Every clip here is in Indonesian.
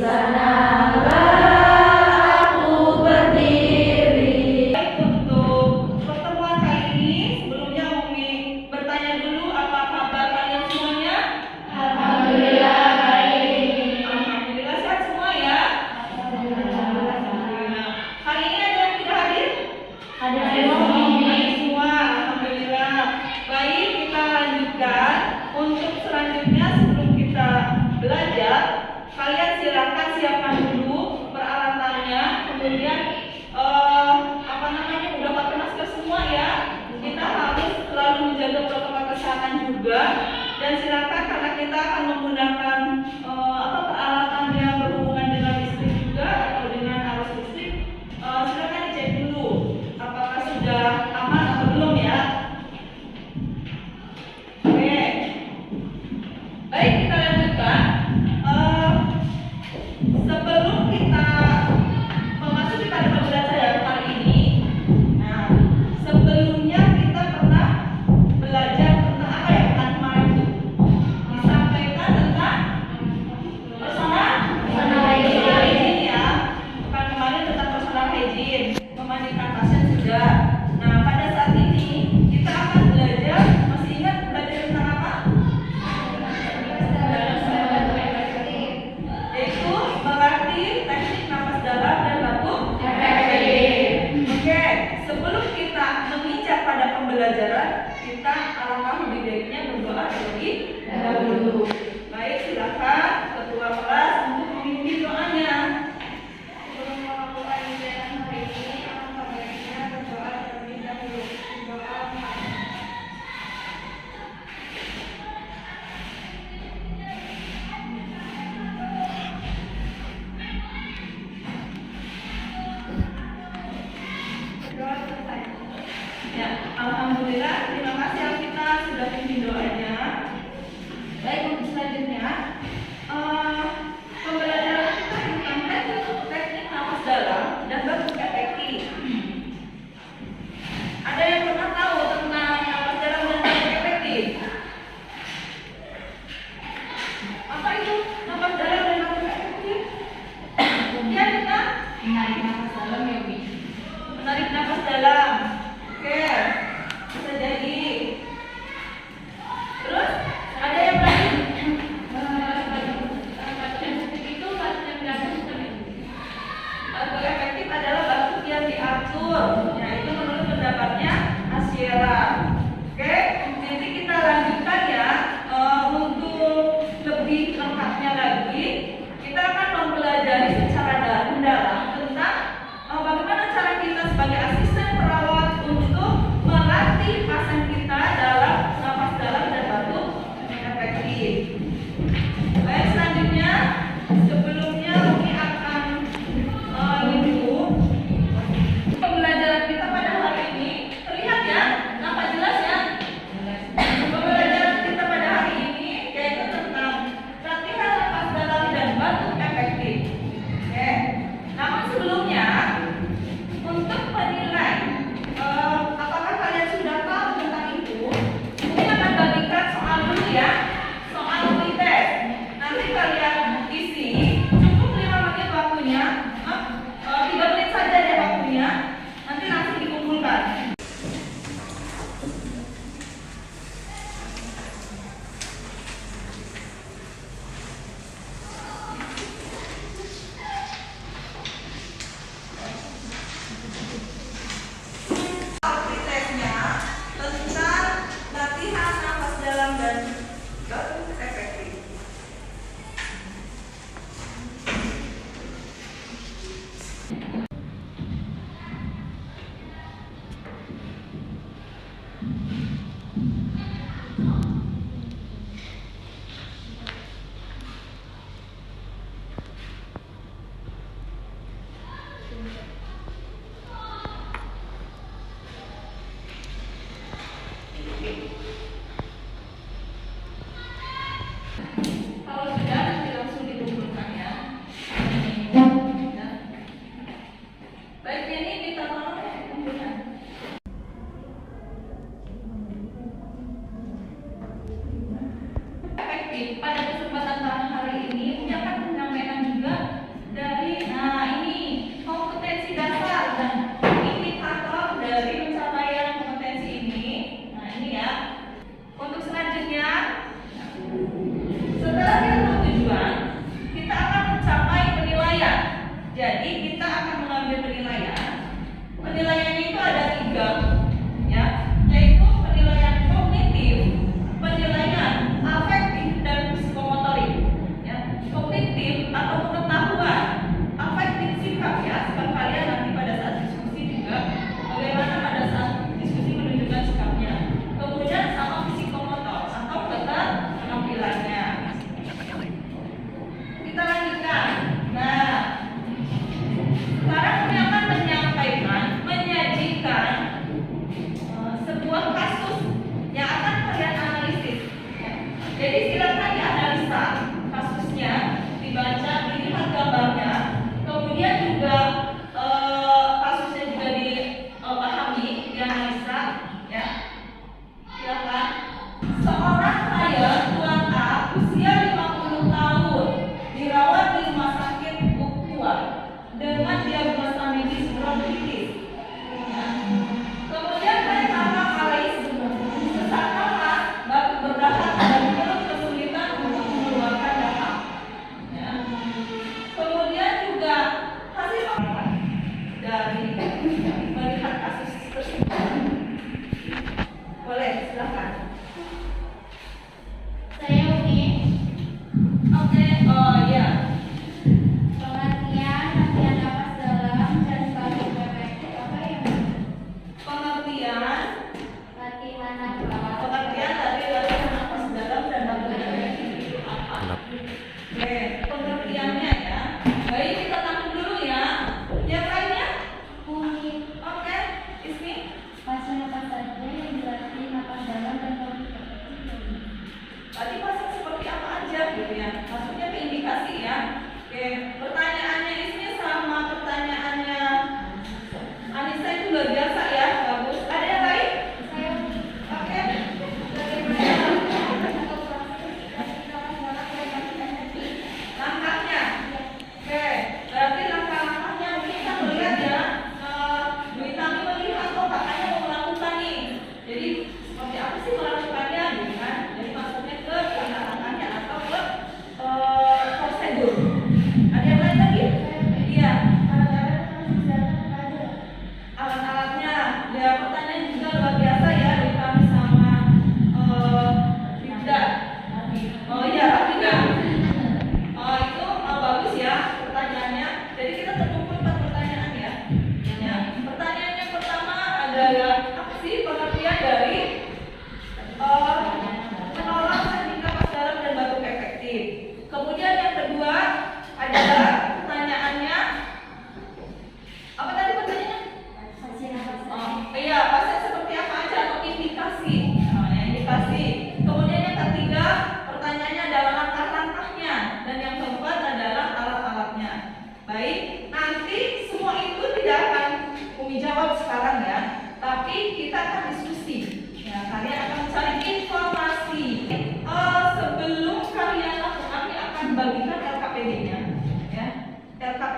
sanalah aku berdiri. Untuk pertemuan kali ini, sebelumnya Umi bertanya dulu, apa kabar kalian semuanya? Alhamdulillah baik. Alhamdulillah sehat semua ya. Alhamdulillah. Hari ini ada yang tidak hadir? Hadir Semua. Alhamdulillah. Baik, kita lanjutkan. Untuk selanjutnya, sebelum kita belajar, kalian silakan siapkan dulu peralatannya. Kemudian udah pakai masker semua ya. Kita harus selalu menjaga protokol kesehatan juga. Dan silakan, karena kita akan menggunakan peralatan yang berhubungan dengan listrik juga atau dengan arus listrik. Silakan dicek dulu apakah sudah aman atau belum ya. Oke. Baik, kita lanjutkan. Sebelum kita memasuki pada pembelajaran kali ini, sebelumnya kita pernah belajar tentang apa ya pekan kemarin itu? Disampaikan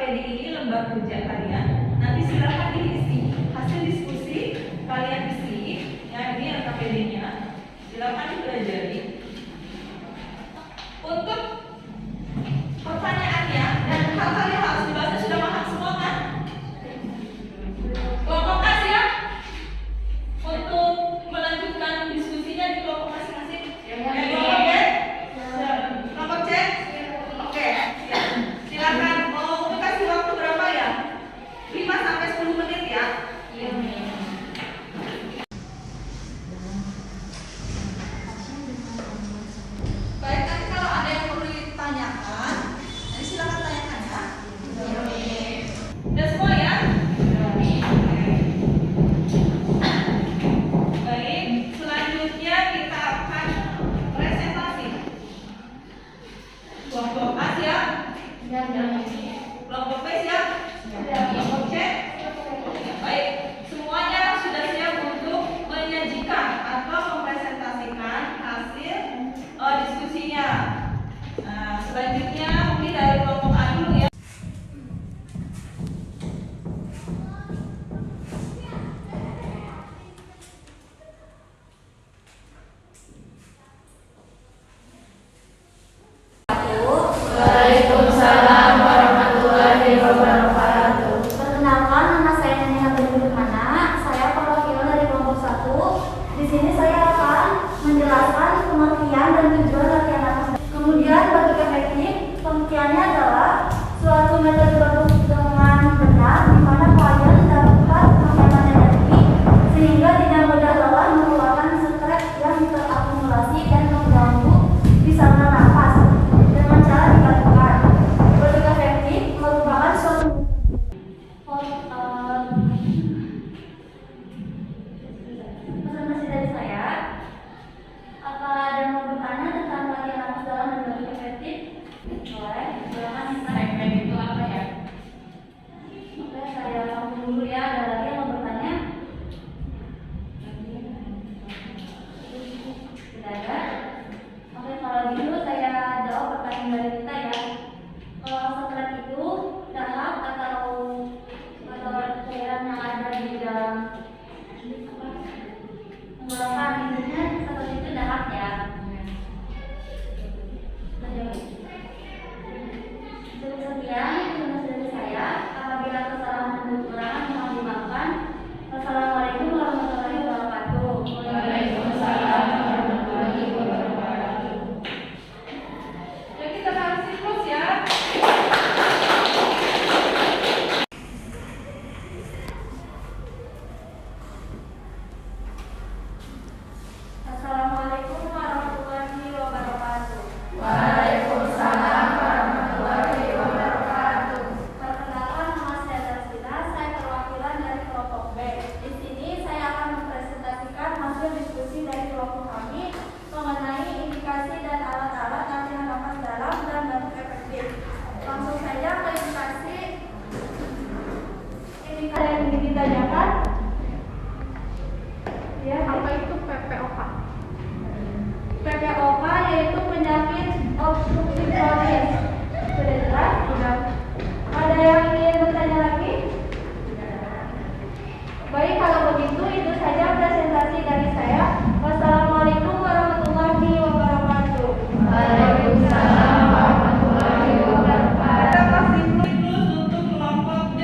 LKPD ini lembar kerja kalian. Nanti silakan diisi hasil diskusi kalian isi. Ya, ini LKPD-nya. Silakan dipelajari. Untuk pertanyaannya dan hal-hal yang harus dibahas sudah paham semua kan? Kelompok A siap? Untuk melanjutkan diskusinya di kelompok masing-masing. Kelompok B? Kelompok C? Oke, siap. Silakan. Untuk kasih waktu berapa ya? 5 sampai 10 menit ya. Baik, nanti kalau ada yang perlu ditanyakan, nanti silakan tanyakan ya. Udah semua ya? Baik, selanjutnya kita akan presentasi. Kelompok A siap? Kelompok B siap? Kelompok C? Baik, semuanya sudah siap untuk menyajikan atau mempresentasikan hasil diskusinya. Nah, selanjutnya mungkin dari kelompok A dulu ya. Waalaikumsalam warahmatullahi wabarakatuh. Perkenalkan, nama saya Neni Abdulrahmana. Saya perwakilan dari kelompok 1. Di sini saya akan menjelaskan pengertian dan tujuan latihan nafas. Kemudian bagi efektif, pengertiannya adalah suatu metode produk dengan benar di mana klien dapat menghemat energi sehingga tidak mudah lelah mengeluarkan stres yang terakumulasi dan mengganggu di saluran nafas dengan cara dilakukan. Produk efektif merupakan suatu presentasi dari saya. Apa ada yang mau bertanya tentang latihan nafas dalam dan produk efektif? Boleh, silakan. Segmen itu apa ya? Oke, saya langsung dulu ya. Ada lagi yang mau bertanya? Tidak ada? Oke, kalau gitu saya jawab pertanyaan dari kita ya. Kalau stres itu dahak atau cairan yang ada di dalam tenggorokan, intinya seperti itu dahak ya. Sekian informasi dari saya. Apabila kesalahan dan kekurangan mohon dimaafkan. Wassalamualaikum warahmatullahi wabarakatuh. Waalaikumsalam warahmatullahi wabarakatuh. Ya, kita harus siklus ya. Assalamualaikum warahmatullahi wabarakatuh. Waalaikumsalam warahmatullahi wabarakatuh. Perkenalkan, nama saya Tasbina. Saya perwakilan dari kelompok B. Di sini saya akan mempresentasikan hasil diskusi dari kelompok kami mengenai indikasi dan alat-alat latihan nafas dalam dan bentuk efektif. Langsung saja ke indikasi. Indikasi yang ingin ditanyakan. Ya, apa itu PPOK? PPOK yaitu penyakit obstruktif kronis. Sudah jelas? Sudah. Ada yang ingin bertanya lagi? Baik, kalau begitu itu saja presentasi dari saya. Wassalamualaikum warahmatullahi wabarakatuh. Waalaikumsalam warahmatullahi wabarakatuh. Kita kasih siklus untuk kelompok D.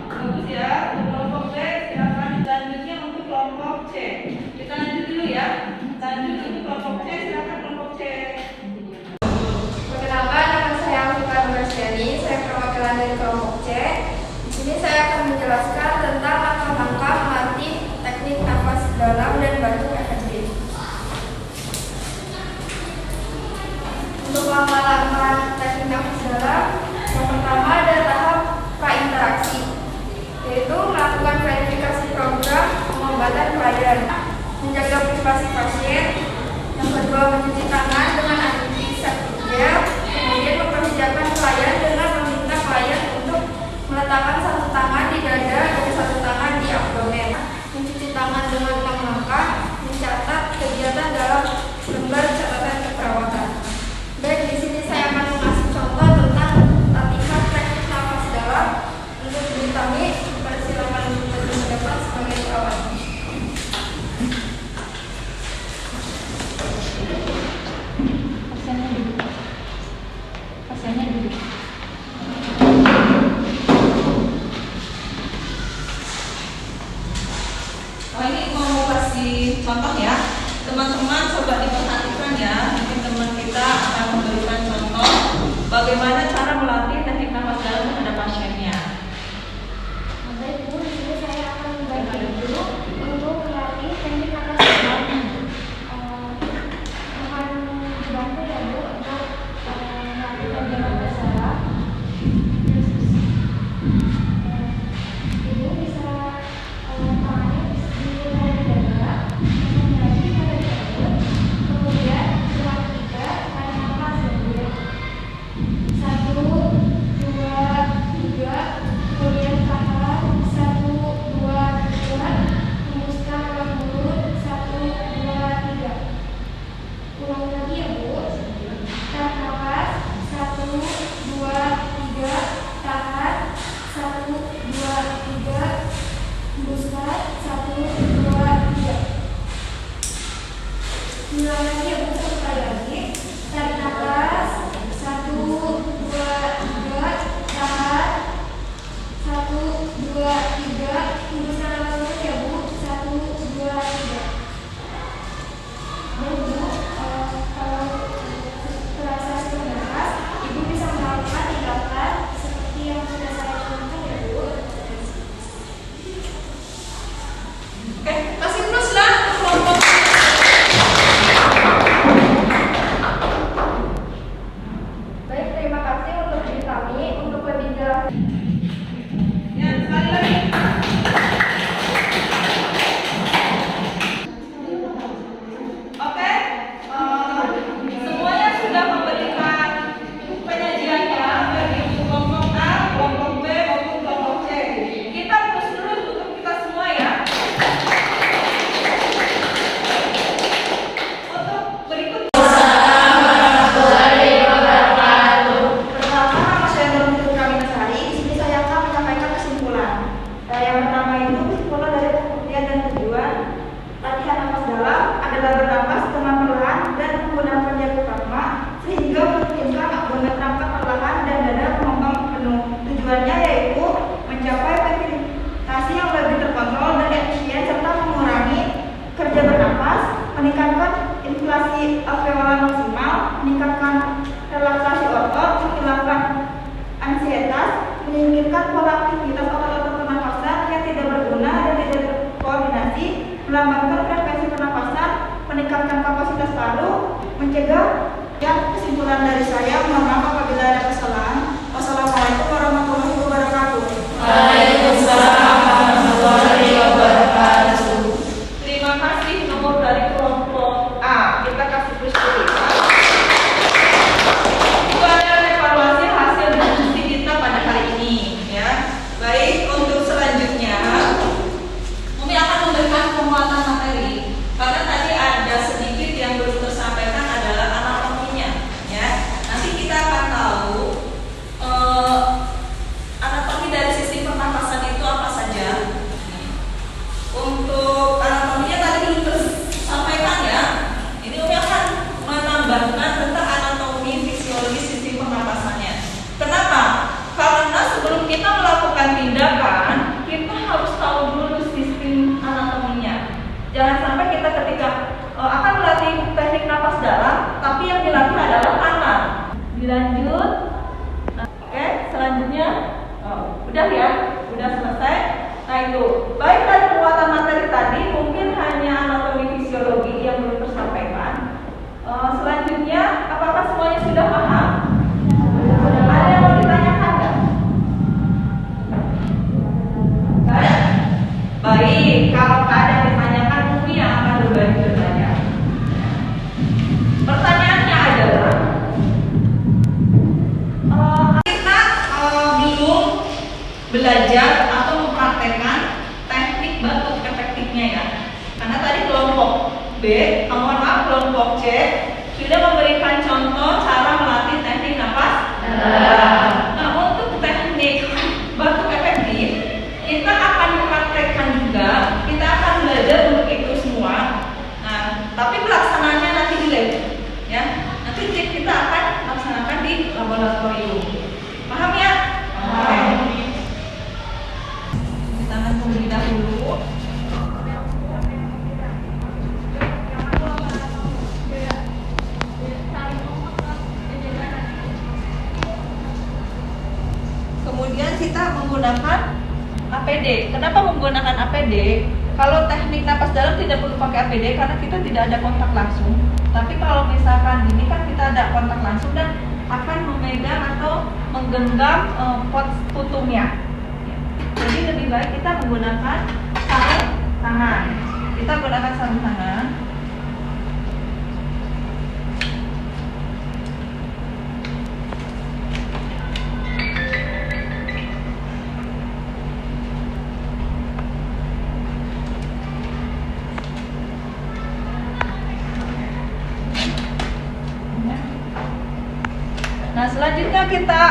Bagus ya, untuk kelompok B silakan. Selanjutnya untuk kelompok C. Kita lanjut dulu ya. Lanjut untuk kelompok C, silakan kelompok C. Perkenalkan, nama saya Alfifa Nursyani. Saya perwakilan dari kelompok C. Di sini saya akan menjelaskan tentang langkah-langkah melatih teknik nafas dalam dan bentuk efektif. Untuk langkah-langkah teknik nafas dalam, yang pertama ada tahap prainteraksi, yaitu melakukan verifikasi program pengobatan klien, menjaga privasi pasien. Yang kedua, mencuci tangan dengan antiseptik gel, kemudian mempersiapkan klien dengan meminta klien untuk meletakkan satu tangan di dada dan satu tangan di abdomen. Mencuci tangan dengan 6 langkah, mencatat kegiatan dalam lembar catatan keperawatan. melambangkan frekuensi pernapasan, meningkatkan kapasitas paru, mencegah. Ya, kesimpulan dari saya, mohon maaf apabila ada kesalahan. Wassalamualaikum warahmatullahi wabarakatuh. Waalaikumsalam warahmatullahi wabarakatuh. Terima kasih. Nomor dari kelompok A, kita kasih push dulu. Itu adalah evaluasi hasil diskusi kita pada hari ini, ya. Baik, untuk selanjutnya Umi akan memberikan penguatan materi karena tadi ada sedikit yang belum tersampaikan adalah anatominya, ya. Nanti kita akan tahu anatomi dari sistem pernapasan itu apa saja. Untuk anatominya tadi belum tersampaikan, ya. Ini Umi akan menambahkan tentang anatomi fisiologi sistem pernapasannya. Kenapa? Karena sebelum kita melakukan tindakan, kita harus tahu dulu sistem anatominya. Jangan sampai kita ketika akan melatih teknik napas dalam, tapi yang dilatih adalah tangan. Dilanjut. Oke, selanjutnya udah ya, udah selesai. Nah itu, baik dari penguatan materi tadi mungkin hanya anatomi fisiologi yang belum tersampaikan. Selanjutnya, apakah semuanya sudah paham? Ada yang mau ditanyakan nggak? Baik, kalau ada yang ditanyakan, Umi yang akan berbagi bertanya. Pertanyaannya adalah, kita belum belajar atau mempraktekkan teknik batuk efektifnya, ya. Karena tadi kelompok B, mohon maaf kelompok C sudah memberikan contoh cara melatih teknik napas dalam. Nah, untuk teknik batuk efektif kita akan mempraktekkan juga, kita akan belajar untuk itu semua. Nah, tapi pelaksanaannya nanti di lab, ya. Nanti kita akan laksanakan di laboratorium. Paham ya? Paham. Tangan terlebih dahulu. Kemudian kita menggunakan APD. Kenapa menggunakan APD? Kalau teknik napas dalam tidak perlu pakai APD karena kita tidak ada kontak langsung. Tapi kalau misalkan ini kan kita ada kontak langsung dan akan memegang atau menggenggam pot putumnya. Jadi lebih baik kita menggunakan sarung tangan. Kita gunakan sarung tangan. Nah, selanjutnya kita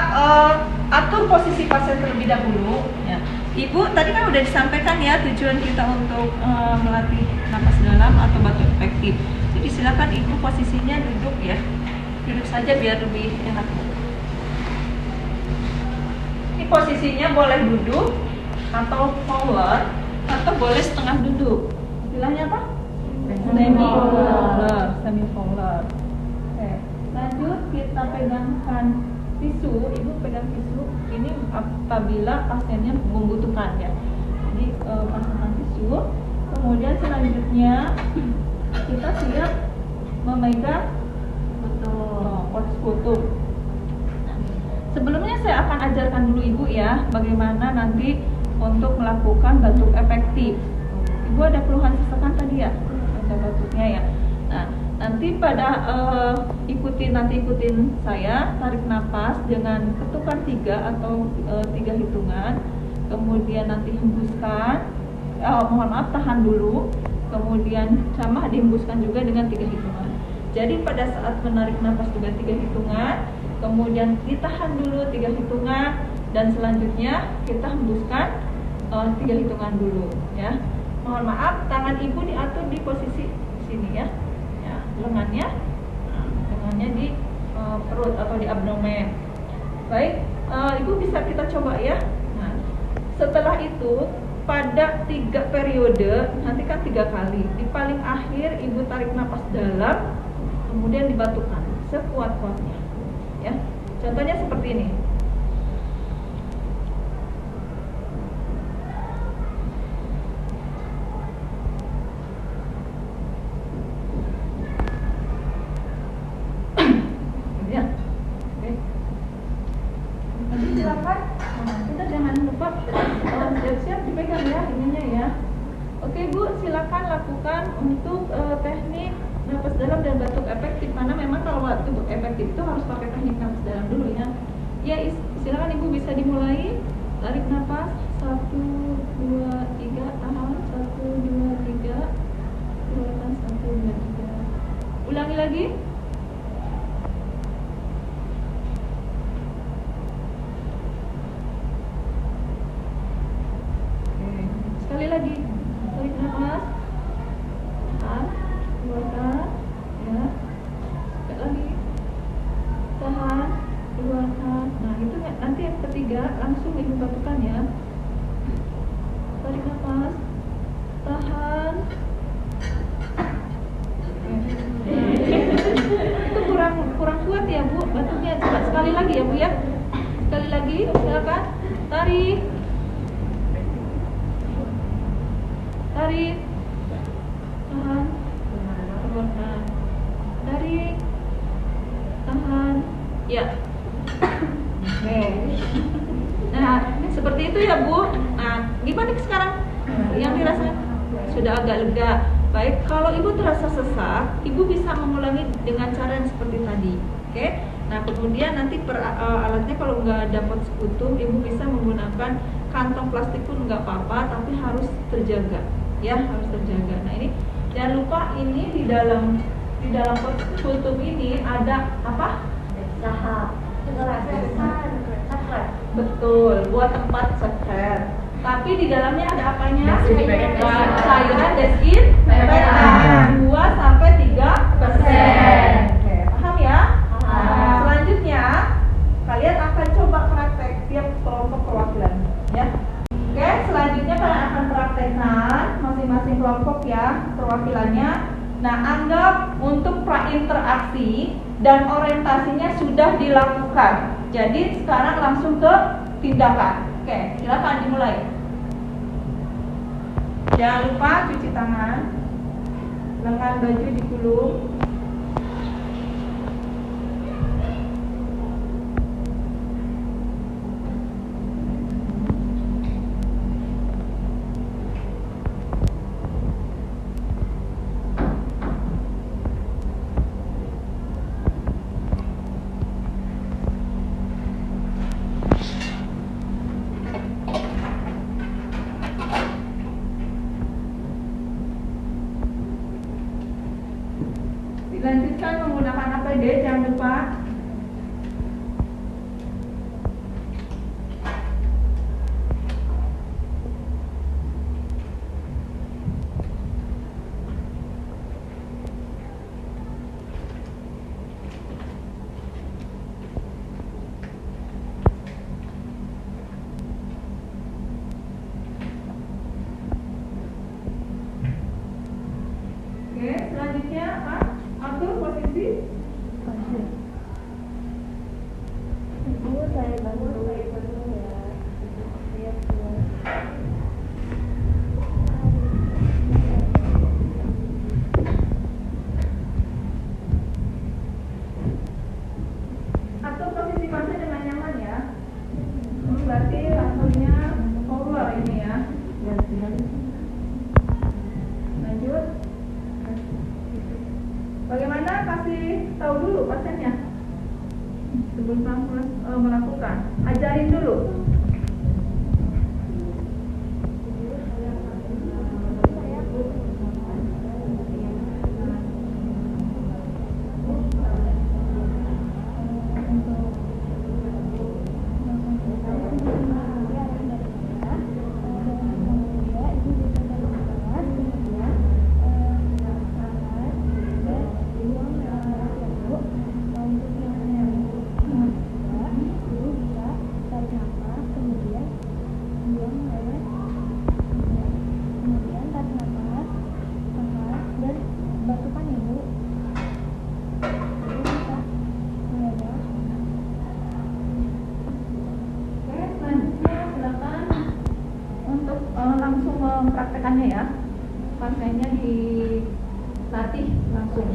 atur posisi pasien terlebih dahulu. Ya. Ibu, tadi kan udah disampaikan ya tujuan kita untuk melatih napas dalam atau batuk efektif. Jadi silakan ibu posisinya duduk ya, duduk saja biar lebih enak. Ini posisinya boleh duduk atau fowler atau boleh setengah duduk. Istilahnya apa? Semi fowler. Oke. Lanjut kita pegangkan tisu, ibu pegang tisu ini apabila pasiennya membutuhkan ya. Jadi pasangkan tisu, kemudian selanjutnya kita siap memegang pot putum. Sebelumnya saya akan ajarkan dulu ibu ya bagaimana nanti untuk melakukan batuk efektif. Ibu ada keluhan sesakan tadi ya, ada batuknya ya. Nah, nanti pada ikutin saya, tarik nafas dengan ketukan 3 atau 3 hitungan, kemudian nanti hembuskan, mohon maaf tahan dulu, kemudian sama dihembuskan juga dengan 3 hitungan. Jadi pada saat menarik nafas dengan 3 hitungan, kemudian ditahan dulu 3 hitungan, dan selanjutnya kita hembuskan 3 hitungan dulu ya. Mohon maaf, tangan ibu diatur di posisi sini ya. Lengannya di perut atau di abdomen. Baik, ibu bisa kita coba ya. Nah, setelah itu pada 3 periode, nanti kan 3 kali. Di paling akhir ibu tarik napas dalam, kemudian dibatukkan sekuat-kuatnya. Ya, contohnya seperti ini. silakan lakukan untuk teknik napas dalam dan batuk efektif, karena memang kalau batuk efektif itu harus pakai teknik napas dalam dulu ya. Ya, silakan Ibu bisa dimulai. Tarik napas 1, 2, 3, tahan 1, 2, 3, keluarkan 1, 2, 3. Ulangi lagi. Oke, sekali lagi. Tarik napas, tahan, keluarkan, ya. Sekali lagi, tahan, keluarkan. Nah, itu nanti yang ketiga langsung Ibu batukan ya. Tarik nafas, tahan. Itu kurang kuat ya Bu batuknya. Coba sekali lagi ya Bu ya. Sekali lagi, silakan. Tarik, tarik, tahan, keluarkan. Tarik, tahan, ya. Oke. Nah, seperti itu ya Bu. Nah, gimana sekarang? Yang dirasakan sudah agak lega. Baik, kalau Ibu terasa sesak, Ibu bisa mengulangi dengan cara yang seperti tadi. Oke. Nah, kemudian nanti alatnya kalau nggak dapat sekutu, Ibu bisa menggunakan kantong plastik pun nggak apa-apa, tapi harus terjaga. Ya, harus terjaga. Nah, ini jangan lupa ini di dalam kultum ini ada apa? Sahab. Betul, buat tempat secret. Tapi di dalamnya ada apanya? Cairan desinfektan 2-3%. Oke, paham ya? Nah, selanjutnya kalian akan coba praktek tiap kelompok perwakilan, ya. Oke, selanjutnya kalian akan praktekkan masing-masing kelompok ya perwakilannya. Nah, anggap untuk prainteraksi dan orientasinya sudah dilakukan. Jadi sekarang langsung ke tindakan. Oke, silakan dimulai. Jangan lupa cuci tangan, lengan baju digulung. Dilanjutkan menggunakan APD, jangan lupa. Oke, selanjutnya apa? Atur posisi. Ibu, saya bantu ya. Atur posisi pasien dengan nyaman ya. Berarti langsungnya keluar ini ya. Lanjut. Bagaimana, kasih tahu dulu pasiennya sebelum kamu melakukan. Ajarin dulu. Oke, selanjutnya silakan untuk langsung mempraktekannya ya. Pasiennya dilatih langsung.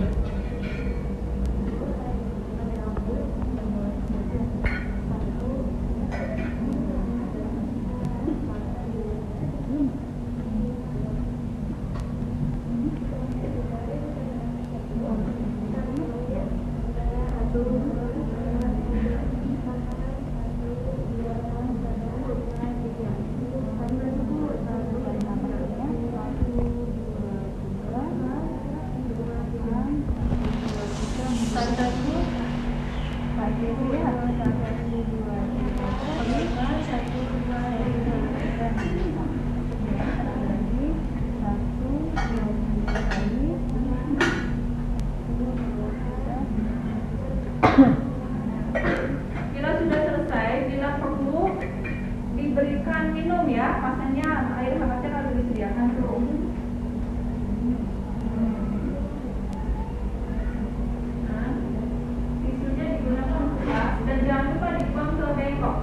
Bila sudah selesai, bila perlu diberikan minum ya, pastinya air hangatnya harus disediakan tuh. Nah, tisunya digunakan untuk gas dan jangan lupa dibuang ke bengkok.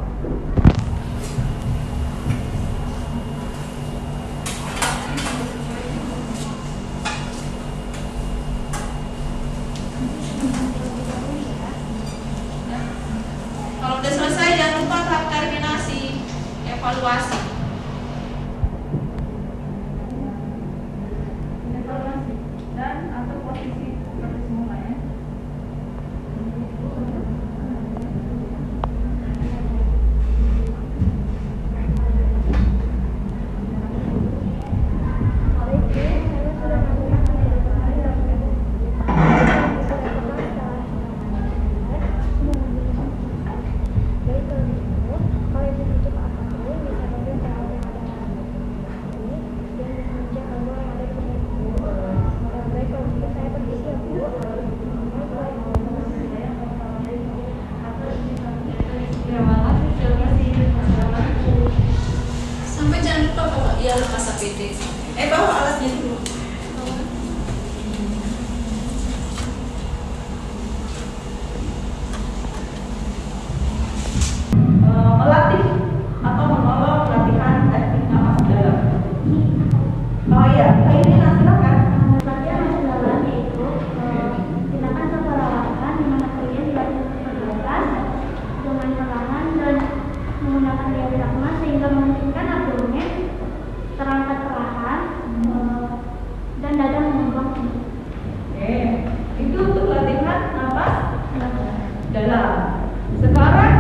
Kalau udah selesai jangan lupa tahap terminasi, evaluasi. Evaluasi dan atau posisi seperti semula ya. Sampai jangan lupa bawa lepas APD. Bawa alatnya dulu. Melatih atau menolong latihan teknik napas dalam. Oh iya, ini silakan. Latihan napas dalam yaitu tindakan keperawatan di mana kalian dilatih pergerakan dengan perlahan dan menggunakan diafragma sehingga memungkinkan abdomen terangkat perlahan dan dada mengembang tinggi. Oke, itu untuk latihan napas dalam. Sekarang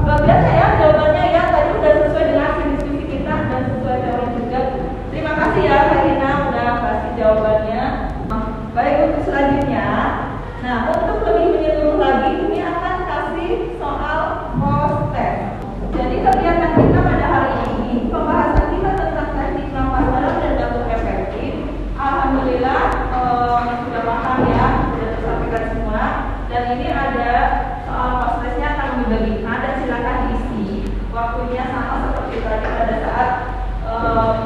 luar biasa ya jawabannya ya, tadi udah sesuai dengan hasil diskusi kita dan sesuai teori juga. Terima kasih ya Kak Ina udah kasih jawabannya. Baik, untuk selanjutnya, nah untuk lebih menyeluruh lagi ini akan kasih soal post test. Jadi kegiatan kita pada hari ini pembahasan kita tentang teknik napas dalam dan batuk efektif. Alhamdulillah sudah paham ya, sudah tersampaikan semua. Dan ini ada soal post testnya akan dibagikan dan silakan diisi. Waktunya sama seperti tadi pada saat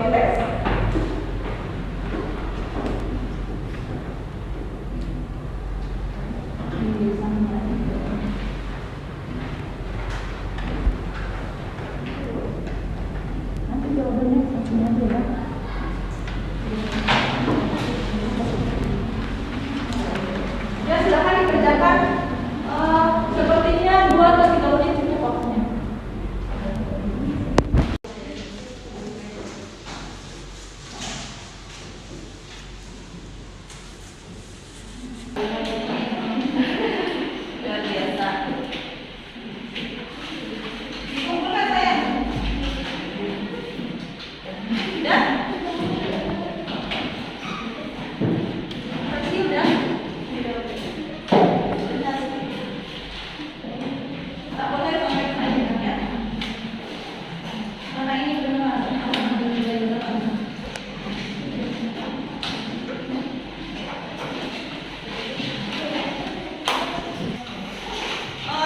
dites. Nanti jawabannya satunya aja ya. Ya silakan dikerjakan. Sepertinya 2 atau 3 menit cukup waktunya. Luar biasa. Dikumpulkan sayang. Udah? Kasih udah? Tak boleh sampai sana ya. Karena ini benar.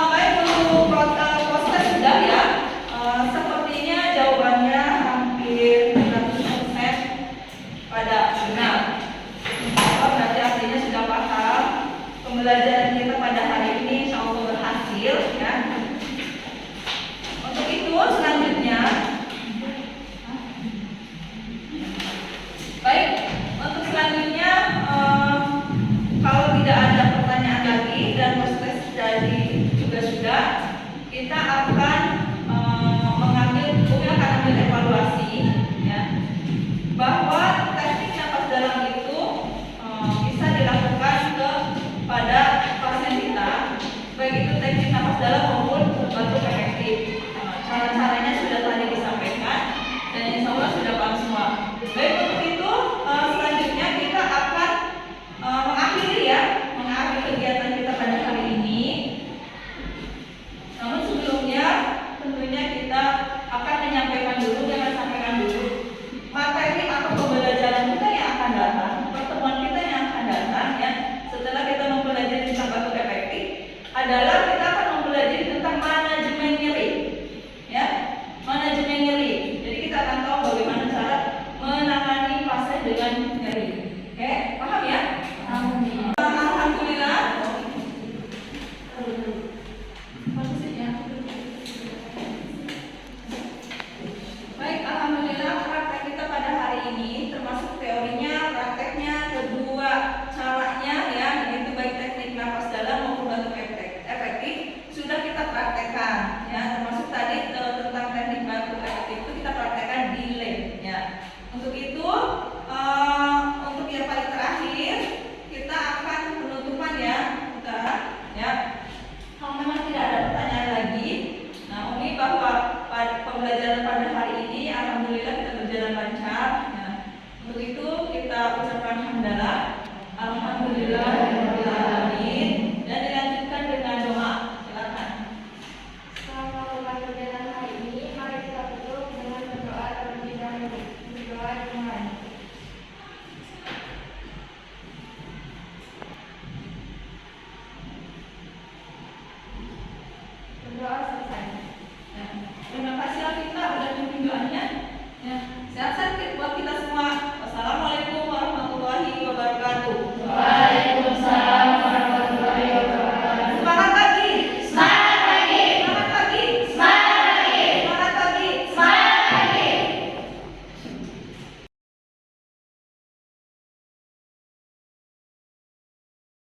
Baik, untuk proses sudah ya. Sepertinya jawabannya hampir 100% pada benar. Berarti artinya sudah paham. Pembelajaran kita pada hari ini insya Allah berhasil ya. Untuk itu selanjutnya, baik, untuk selanjutnya kalau tidak ada pertanyaan lagi dan proses dari juga sudah, kita akan mungkin akan ambil evaluasi ya, bahwa teknik napas dalam itu bisa dilakukan kepada pasien kita, baik itu teknik napas dalam maupun batuk efektif. Cara-caranya sudah tadi disampaikan.